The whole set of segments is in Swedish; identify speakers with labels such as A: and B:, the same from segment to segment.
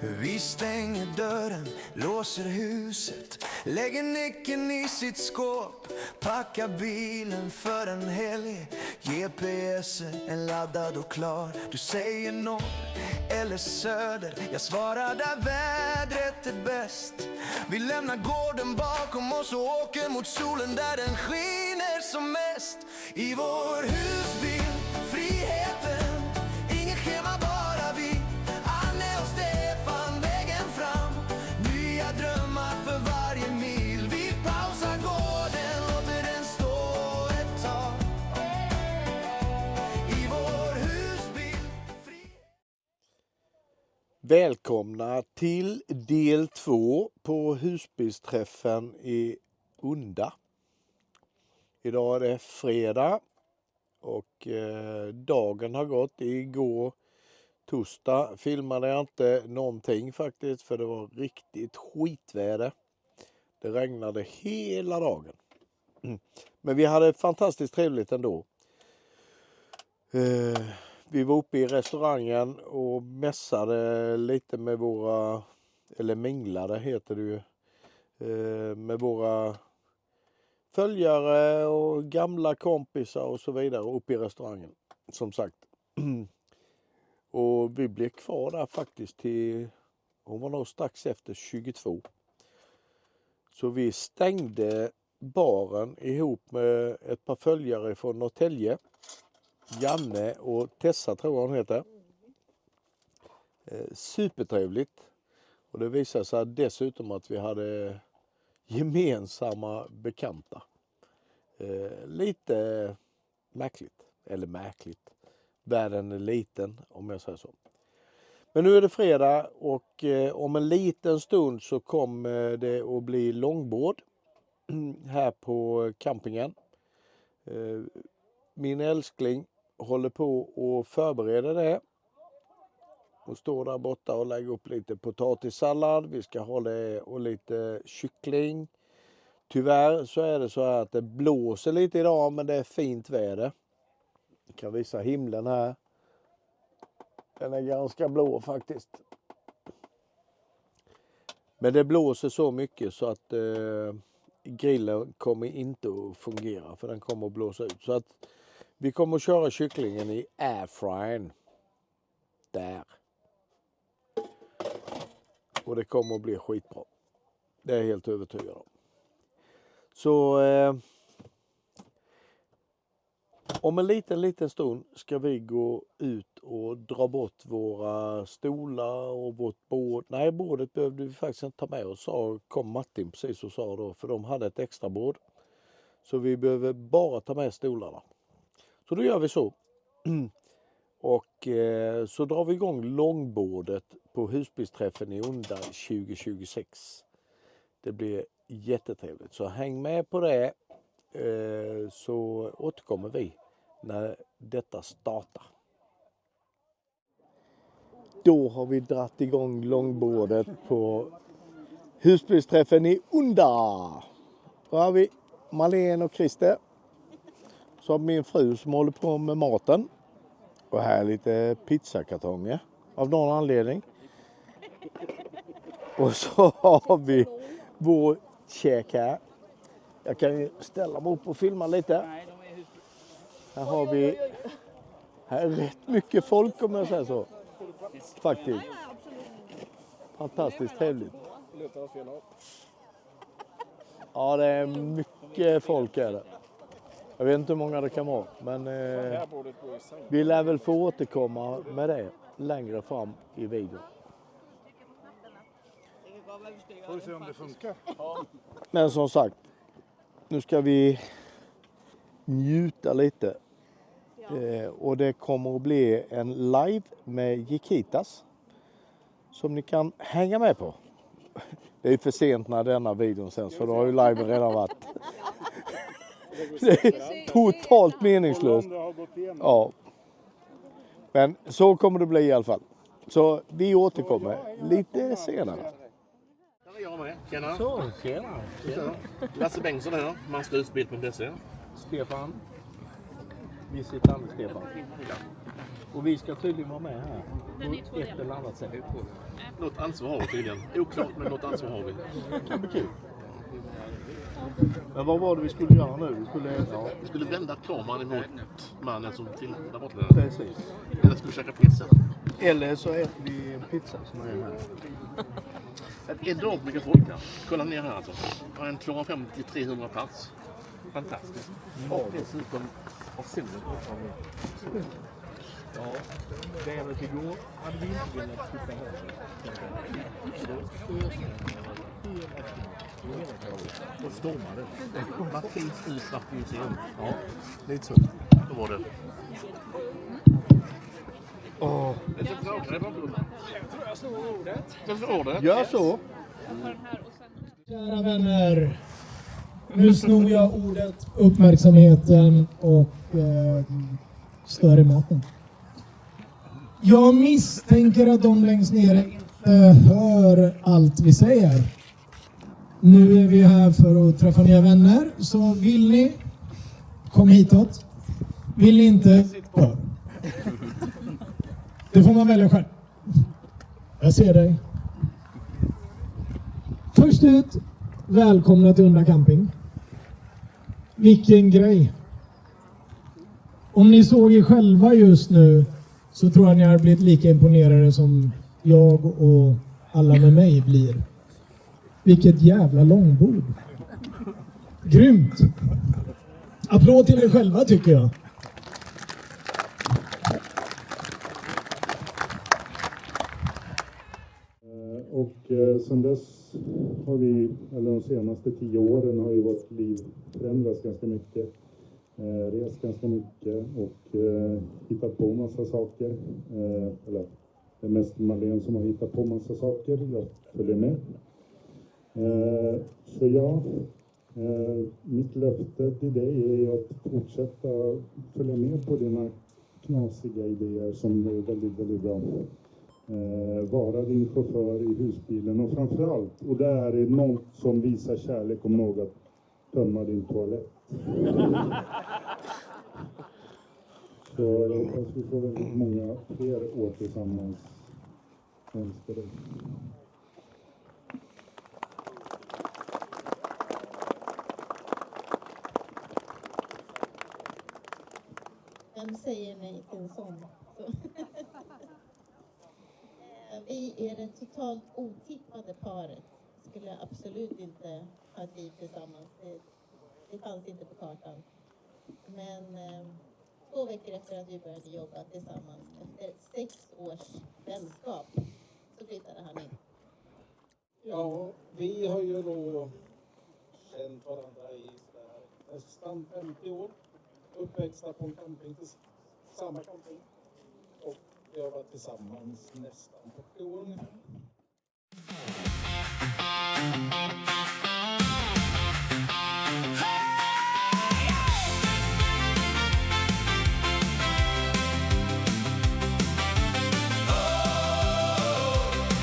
A: Vi stänger dörren, låser huset, lägger nyckeln i sitt skåp, packar bilen för en helg, GPS är laddad och klar. Du säger norr eller söder, jag svarar där vädret är bäst. Vi lämnar gården bakom oss och åker mot solen där den skiner som mest. I vår husbil, friheten, ingen schema, bara vi. Anne och Stefan, vägen fram, nya drömmar för varje mil. Vi pausar gården, låter den stå ett tag. I vår husbil,
B: Välkomna till del 2 på husbilsträffen i Unda. Idag är det fredag och dagen har gått. Igår torsdag filmade jag inte någonting faktiskt, för det var riktigt skitväder. Det regnade hela dagen. Men vi hade fantastiskt trevligt ändå. Vi var uppe i restaurangen och mässade lite med våra, eller minglade heter det ju, med våra följare och gamla kompisar och så vidare uppe i restaurangen, som sagt. Och vi blev kvar där faktiskt till, hon var nog strax efter 22. Så vi stängde baren ihop med ett par följare från Norrtälje. Janne och Tessa tror jag hon heter. Supertrevligt. Och det visade sig dessutom att vi hade gemensamma bekanta. Lite märkligt. Eller märkligt. Världen är liten, om jag säger så. Men nu är det fredag och om en liten stund så kommer det att bli långbord här på campingen. Min älskling håller på och förbereder det. Hon står där borta och lägger upp lite potatissallad. Vi ska ha det och lite kyckling. Tyvärr så är det så här att det blåser lite idag, men det är fint väder. Jag kan visa himlen här. Den är ganska blå faktiskt. Men det blåser så mycket så att grillen kommer inte att fungera, för den kommer att blåsa ut. Så att vi kommer att köra kycklingen i airfryern. Där. Och det kommer att bli skitbra. Det är jag helt övertygad om. Så om en liten stund ska vi gå ut och dra bort våra stolar och vårt bord. Nej, bordet behövde vi faktiskt inte ta med oss, kom Martin precis och sa då, för de hade ett extra bord. Så vi behöver bara ta med stolarna. Så då gör vi så. Och så drar vi igång långbordet på husbilsträffen i Unda 2026. Det blir jättetrevligt. Så häng med på det, så återkommer vi när detta startar. Då har vi dratt igång långbordet på husbilsträffen i Unda. Då har vi Malene och Christer. Så har min fru som håller på med maten. Och här är lite pizzakartonger av någon anledning. Och så har vi vår käk här. Jag kan ju ställa mig upp och filma lite. Här har vi, här är rätt mycket folk om jag säger så. Faktiskt. Fantastiskt trevligt. Ja, det är mycket folk är det. Jag vet inte hur många det kan vara, men vi lär väl få återkomma med det längre fram i videon.
C: Får vi se om det funkar.
B: Men som sagt, nu ska vi njuta lite. Och det kommer att bli en live med Jikitas som ni kan hänga med på. Det är för sent när denna videon sänds, för då har ju liven redan varit. Det är totalt meningslöst. Ja. Men så kommer det bli i alla fall. Så vi återkommer lite senare.
D: Jag med. Tjena.
B: Så, tjena.
D: Lasse Bengtsson här, manslutsbild.se.
B: Stefan. Visit Stefan. Och vi ska tydligen vara med här. På ett eller annat sätt.
D: Något ansvar har vi tydligen. Oklart, men något ansvar har vi.
B: Det kan bli kul. Men vad var det vi skulle göra nu?
D: Vi skulle vända kameran emot mannen som filmade där borta.
B: Precis.
D: Eller skulle käka pizza.
B: Eller så äter vi en pizza som är här.
D: Ett enormt mycket folk här. Kolla ner här alltså. Har en 250-300 plats. Fantastiskt. Och dessutom har solen på.
B: Ja, vädret igår hade vi inte velat titta här.
D: Och stormade. Martins utsvart museum.
B: Ja, lite så.
D: Då var det.
B: Gör så.
E: Kära vänner, nu snor jag ordet, uppmärksamheten och stör i maten. Jag misstänker att de längst nere inte hör allt vi säger. Nu är vi här för att träffa nya vänner, så vill ni, kom hitåt. Vill ni inte, kvar. Det får man välja själv. Jag ser dig. Först ut, välkomna till Unda Camping. Vilken grej. Om ni såg er själva just nu så tror jag ni har blivit lika imponerade som jag och alla med mig blir. Vilket jävla långbord. Grymt. Applåd till er själva tycker jag.
F: Och sen dess har vi, eller de senaste 10 åren har ju vårt liv förändrats ganska mycket. Rest ganska mycket och hittat på massa saker. Eller det är mest Marlene som har hittat på massa saker. Jag följer med. Så ja, mitt löfte till dig är att fortsätta följa med på dina knasiga idéer som är väldigt, väldigt bra. Vara din chaufför i husbilen och framförallt, och det här är något som visar kärlek om något, tömma din toalett. Så jag hoppas vi får väldigt många fler år tillsammans. Önskar dig.
G: Vem säger nej till en sån? Vi är det totalt otippade paret. Skulle absolut inte ha ett liv tillsammans. Det fanns inte på kartan. Men 2 veckor efter att vi började jobba tillsammans, efter 6 års vänskap, så flyttade han in.
E: Ja, vi har ju då känt varandra i nästan 50 år. Uppväxta på en camping, samma camping. Och vi har varit tillsammans nästan 40 år ungefär.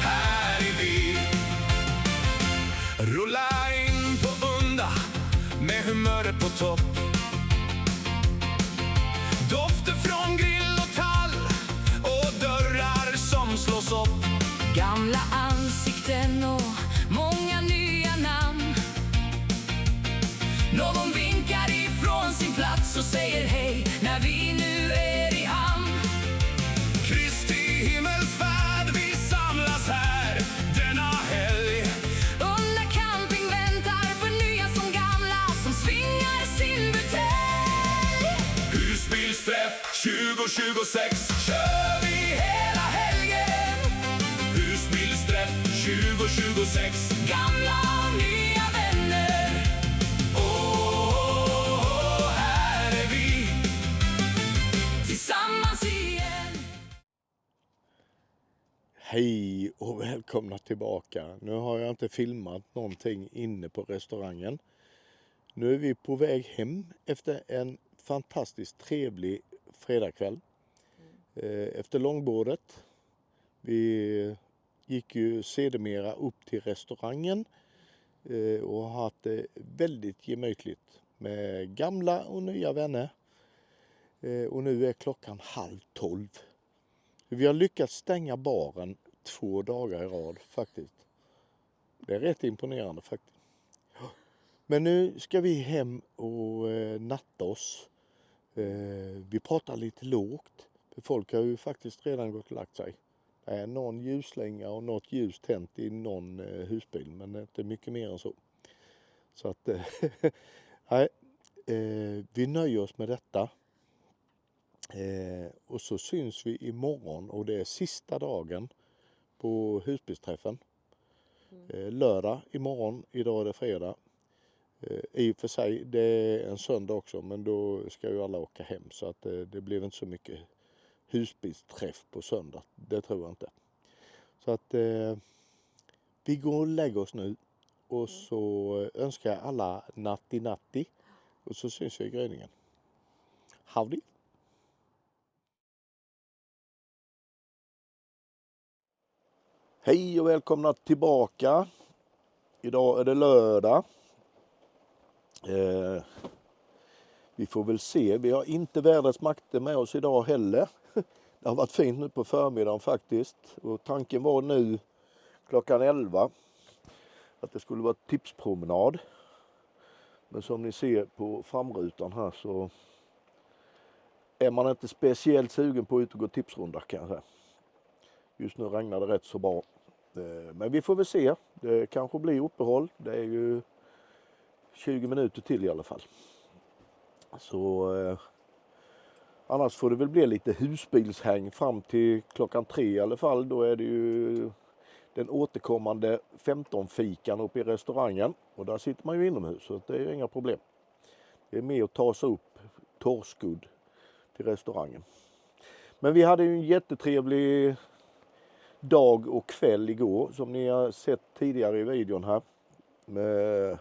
A: Här är vi. Rulla in på Unda med humöret på topp. Dofter från grill och tall och dörrar som slås upp.
H: Gamla ansikten och många nya namn. Någon vinkar ifrån sin plats och säger hej när vi nu är i hamn.
A: Kristi himmelsfärd, vi samlas här denna helg.
H: Unda camping väntar för nya som gamla som svingar sin butelj.
A: Husbilsträff 2026 kör vi hela helgen. Husbilsträff 2026.
H: Gamla och nya vänner.
A: Här är vi.
H: Tillsammans igen.
B: Hej och välkomna tillbaka. Nu har jag inte filmat någonting inne på restaurangen. Nu är vi på väg hem efter en fantastiskt trevlig fredagkväll. Efter långbordet. Vi gick ju sedermera upp till restaurangen och har haft det väldigt gemytligt med gamla och nya vänner. Och nu är klockan 11:30. Vi har lyckats stänga baren 2 dagar i rad faktiskt. Det är rätt imponerande faktiskt. Men nu ska vi hem och natta oss. Vi pratar lite lågt. För folk har ju faktiskt redan gått och lagt sig. Det är någon ljuslänga och något ljus tänt i någon husbil. Men inte mycket mer än så. Så att nej, vi nöjer oss med detta. Och så syns vi imorgon och det är sista dagen på husbilsträffen. Lördag imorgon, idag är det fredag. I och för sig, det är en söndag också, men då ska ju alla åka hem så att det blev inte så mycket husbilsträff på söndag. Det tror jag inte. Så att vi går och lägger oss nu och så önskar jag alla natti och så syns vi i gryningen. Howdy! Hej och välkomna tillbaka. Idag är det lördag. Vi får väl se. Vi har inte vädrets makter med oss idag heller. Det har varit fint nu på förmiddagen faktiskt. Och tanken var nu klockan 11 att det skulle vara tipspromenad. Men som ni ser på framrutan här så är man inte speciellt sugen på att ut och gå tipsrunda kan jag säga. Just nu regnar det rätt så bra. Men vi får väl se. Det kanske blir uppehåll. Det är ju 20 minuter till i alla fall. Så annars får det väl bli lite husbilshäng fram till klockan 3 i alla fall. Då är det ju den återkommande 15-fikan uppe i restaurangen. Och där sitter man ju inomhus så det är ju inga problem. Det är med att ta sig upp torrskudd till restaurangen. Men vi hade ju en jättetrevlig dag och kväll igår som ni har sett tidigare i videon här. Med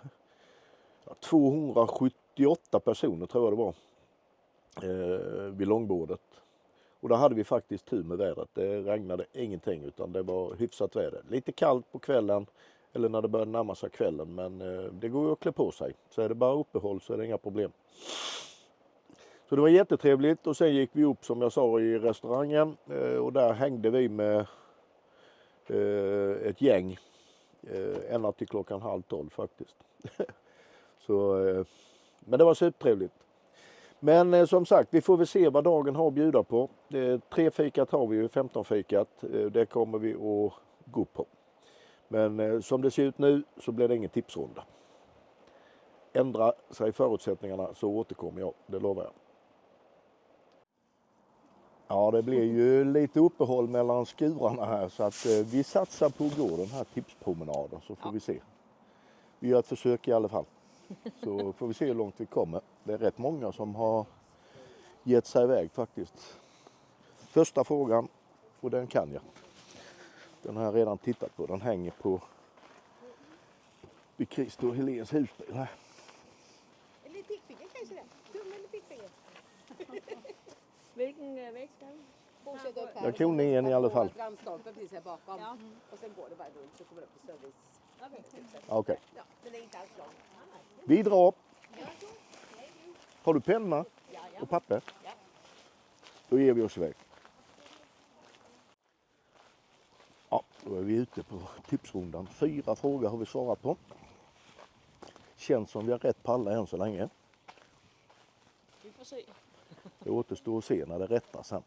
B: 278 personer tror jag det var vid långbordet. Och där hade vi faktiskt tur med vädret. Det regnade ingenting utan det var hyfsat väder. Lite kallt på kvällen eller när det började närma sig kvällen men det går ju att klä på sig. Så är det bara uppehåll så är det inga problem. Så det var jättetrevligt och sen gick vi upp som jag sa i restaurangen och där hängde vi med ett gäng ända till klockan 11:30 faktiskt. Så, men det var supertrevligt. Men som sagt, vi får väl se vad dagen har att bjuda på. 3 fikat har vi ju, 15-fikat. Det kommer vi att gå på. Men som det ser ut nu så blir det ingen tipsrunda. Ändra sig förutsättningarna så återkommer jag, det lovar jag. Ja, det blir ju lite uppehåll mellan skurarna här så att vi satsar på att gå den här tipspromenaden så får vi se. Vi gör ett försök i alla fall. Så får vi se hur långt vi kommer. Det är rätt många som har gett sig iväg faktiskt. Första frågan, och den kan jag. Den har jag redan tittat på. Den hänger på vid Christer och Helens husbil här.
I: Eller pickfinger kanske det. Tumme eller pickfinger. Vilken väg ska vi? Fortsätt upp här.
B: Jag kan ner igen i alla fall.
I: Brandstolpen precis här bakom. Ja. Och sen går det bara runt så kommer det upp till service.
B: Okej.
I: Ja, men det är inte alls långt.
B: Vi drar. Har du penna och papper?
I: Ja.
B: Då ger vi oss iväg. Ja, då är vi ute på tipsrundan. 4 frågor har vi svarat på. Känns som vi har rätt på alla än så länge.
I: Vi får se.
B: Det återstår att se när det rättar sen.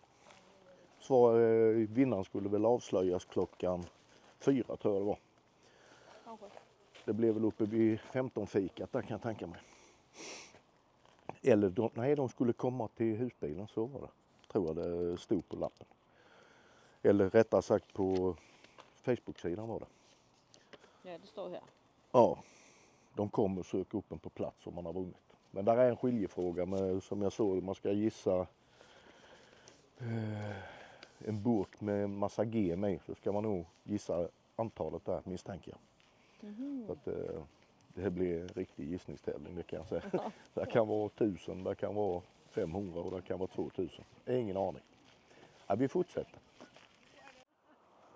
B: Vinnaren skulle väl avslöjas klockan 4 tror jag det var.
I: Kanske.
B: Det blev väl uppe vid 15-fikat där kan jag tänka mig. Eller de skulle komma till husbilen, så var det. Tror jag det stod på lappen. Eller rättare sagt på Facebook-sidan var det.
I: Ja, det står här.
B: Ja, de kommer och söker upp en på plats om man har vunnit. Men där är en skiljefråga med, som jag såg, man ska gissa en burk med en massa G med. Så ska man nog gissa antalet där misstänker jag. Så att det blir en riktig gissningstävling, det kan jag säga. Ja. Det kan vara 1000, det kan vara 500 och det kan vara 2000. Ingen aning. Ja, vi fortsätter.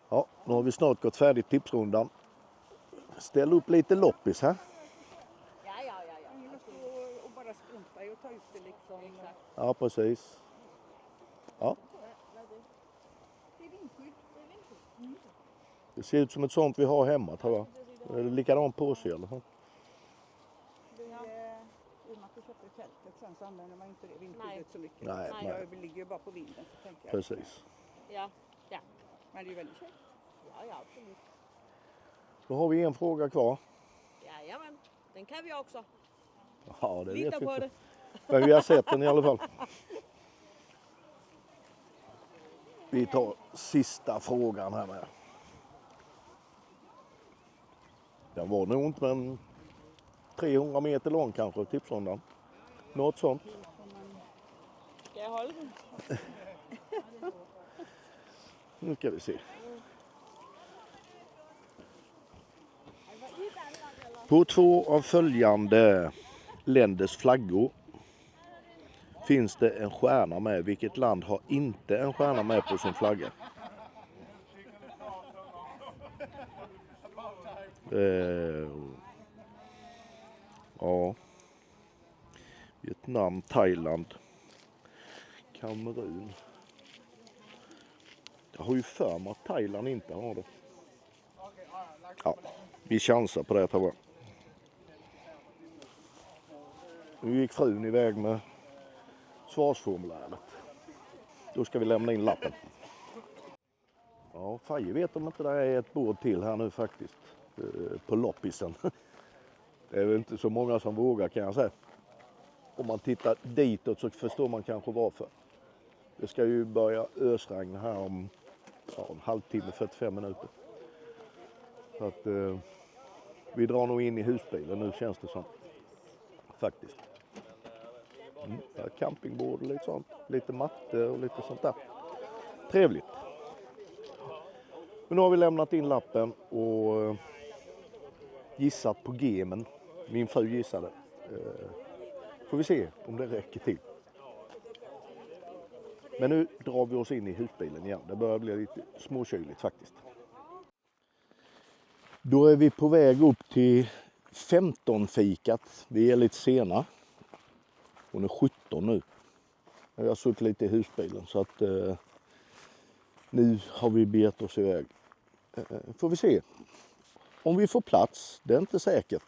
B: Ja, nu har vi snart gått färdigt tipsrundan. Ställ upp lite loppis här.
I: Ja. Och bara strunta i att ta ut det liksom. Exakt.
B: Ja, precis. Ja. Det ser ut som ett sånt vi har hemma, tror jag. Det är likadant påse i alla fall.
I: I och med att du köper tältet sen så använder man inte det vindskyddet så mycket.
B: Nej, nej.
I: Jag ligger ju bara på vinden så tänker jag.
B: Precis.
I: Ja. Men det är ju väldigt käckt. Ja, absolut.
B: Då har vi en fråga kvar.
J: Jajamän, den kan vi också.
B: Ja, det
J: Lita
B: vet vi
J: på
B: inte.
J: det.
B: Men vi har sett den i alla fall. Vi tar sista frågan här med. Den var nog inte men 300 meter lång kanske, tipsrundan. Något sånt.
J: Ska jag hålla den?
B: Nu ska vi se. På 2 av följande länders flaggor finns det en stjärna med. Vilket land har inte en stjärna med på sin flagga? Ja. Vietnam, Thailand, Kamerun. Jag har ju för mig att Thailand inte har det. Ja, vi chansar på det här. Nu gick frun iväg med svarsformuläret. Då ska vi lämna in lappen. Ja, Faje vet om inte det är ett bord till här nu faktiskt. På loppisen. Det är väl inte så många som vågar kan jag säga. Om man tittar ditåt så förstår man kanske varför. Det ska ju börja ösregna här om en halvtimme, 45 minuter. Så att vi drar nog in i husbilen nu känns det som. Faktiskt. Campingbord och lite sånt. Lite matte och lite sånt där. Trevligt. Men nu har vi lämnat in lappen och gissat på gemen. Min fru gissade. Får vi se om det räcker till. Men nu drar vi oss in i husbilen igen. Det börjar bli lite småkyligt faktiskt. Då är vi på väg upp till 15-fikat. Vi är lite sena. Hon är 17 nu. Jag har suttit lite i husbilen så att nu har vi begett oss iväg. Får vi se om vi får plats. Det är inte säkert.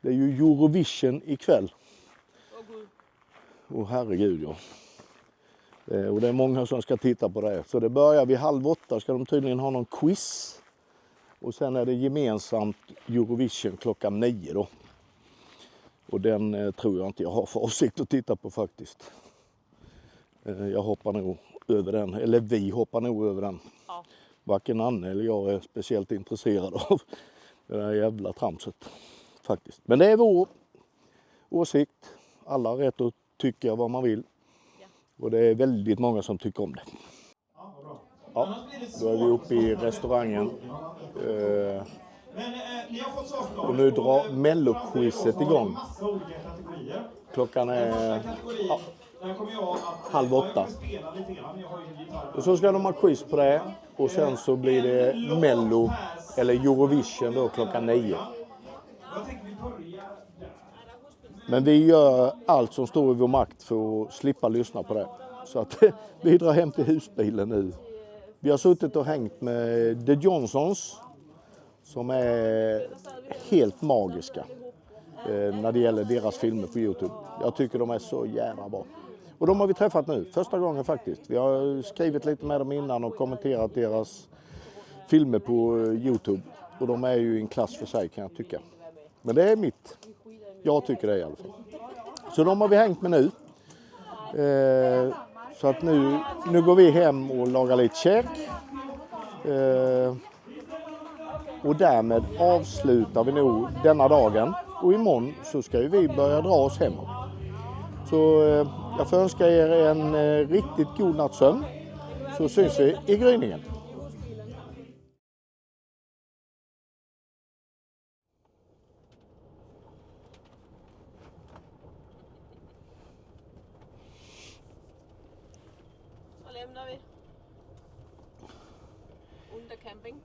B: Det är ju Eurovision ikväll. Åh herregud ja. Och det är många som ska titta på det. Så det börjar vid 7:30. Ska de tydligen ha någon quiz. Och sen är det gemensamt Eurovision klockan 9 då. Och den tror jag inte jag har för avsikt att titta på faktiskt. Jag hoppar nog över den. Eller vi hoppar nog över den.
J: Ja.
B: Varken Anne eller jag är speciellt intresserad av det där jävla tramset. Faktiskt. Men det är vår åsikt. Alla har rätt att tycka vad man vill.
J: Ja.
B: Och det är väldigt många som tycker om det. Ja, då är vi uppe i restaurangen. Och nu drar Mello-quizet igång. Klockan är 7:30. Och så ska de ha quiz på det. Och sen så blir det Mello eller Eurovision då klockan 9. Men vi gör allt som står i vår makt för att slippa lyssna på det. Så att vi drar hem till husbilen nu. Vi har suttit och hängt med The Johnsons som är helt magiska när det gäller deras filmer på YouTube. Jag tycker de är så jävla bra. Och de har vi träffat nu, första gången faktiskt. Vi har skrivit lite med dem innan och kommenterat deras filmer på YouTube. Och de är ju en klass för sig kan jag tycka. Men det är mitt. Jag tycker det i alla fall. Så de har vi hängt med nu. Så att nu går vi hem och lagar lite käk. Och därmed avslutar vi nog denna dagen. Och imorgon så ska ju vi börja dra oss hemåt. Så jag får önska er en riktigt god nattsömn. Så syns vi i gryningen.
J: Så lämnar vi. Under camping.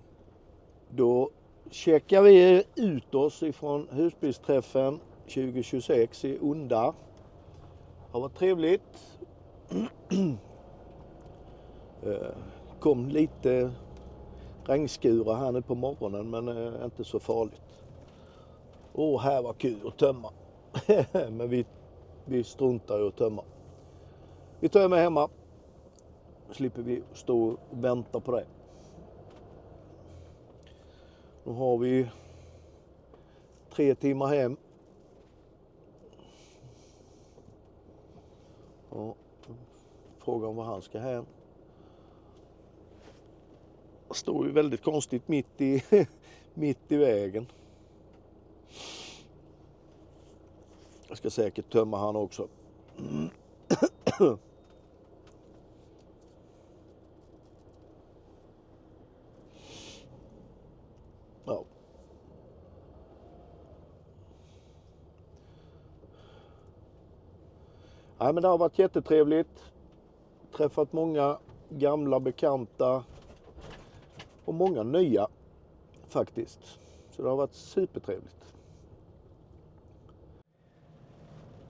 B: Då checkar vi ut oss ifrån husbilsträffen 2026 i Unda. Det har varit trevligt. Kom lite regnskurar här nu på morgonen, men inte så farligt. Här var kul att tömma. Men vi struntar i att tömma. Vi tömmer hemma. Slipper vi stå och vänta på det. Nu har vi 3 timmar hem. Ja, frågan var han ska hem. Det står ju väldigt konstigt mitt i vägen. Jag ska säkert tömma han också. Ja. Nej, men det har varit jättetrevligt. Träffat många gamla bekanta och många nya faktiskt. Så det har varit supertrevligt.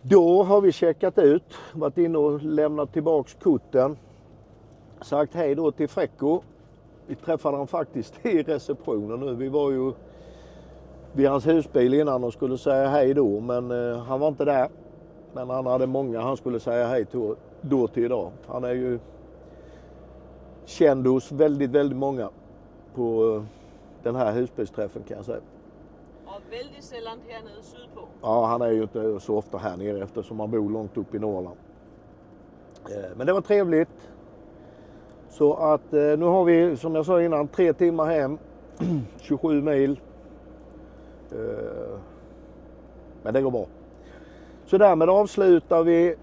B: Då har vi checkat ut, varit inne och lämnat tillbaks korten. Sagt hej då till Frecko. Vi träffade han faktiskt i receptionen nu. Vi var ju vid hans husbil innan och skulle säga hej då, men han var inte där. Men han hade många han skulle säga hej till idag. Han är ju känd hos väldigt, väldigt många på den här husbilsträffen, kan jag säga.
J: Och väldigt sällan här nere sydpå.
B: Ja, han är ju inte så ofta här nere eftersom han bor långt upp i Norrland. Men det var trevligt. Så att nu har vi, som jag sa innan, 3 timmar hem. 27 mil. Men det går bra. Så därmed avslutar vi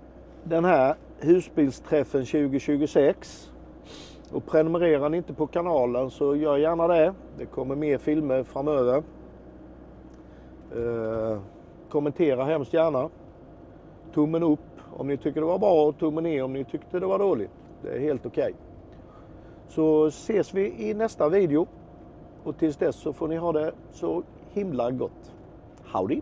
B: den här husbilsträffen 2026. Och prenumererar ni inte på kanalen så gör gärna det. Det kommer mer filmer framöver. Kommentera hemskt gärna. Tummen upp om ni tycker det var bra och tummen ner om ni tyckte det var dåligt. Det är helt okej. Så ses vi i nästa video. Och tills dess så får ni ha det så himla gott. Howdy!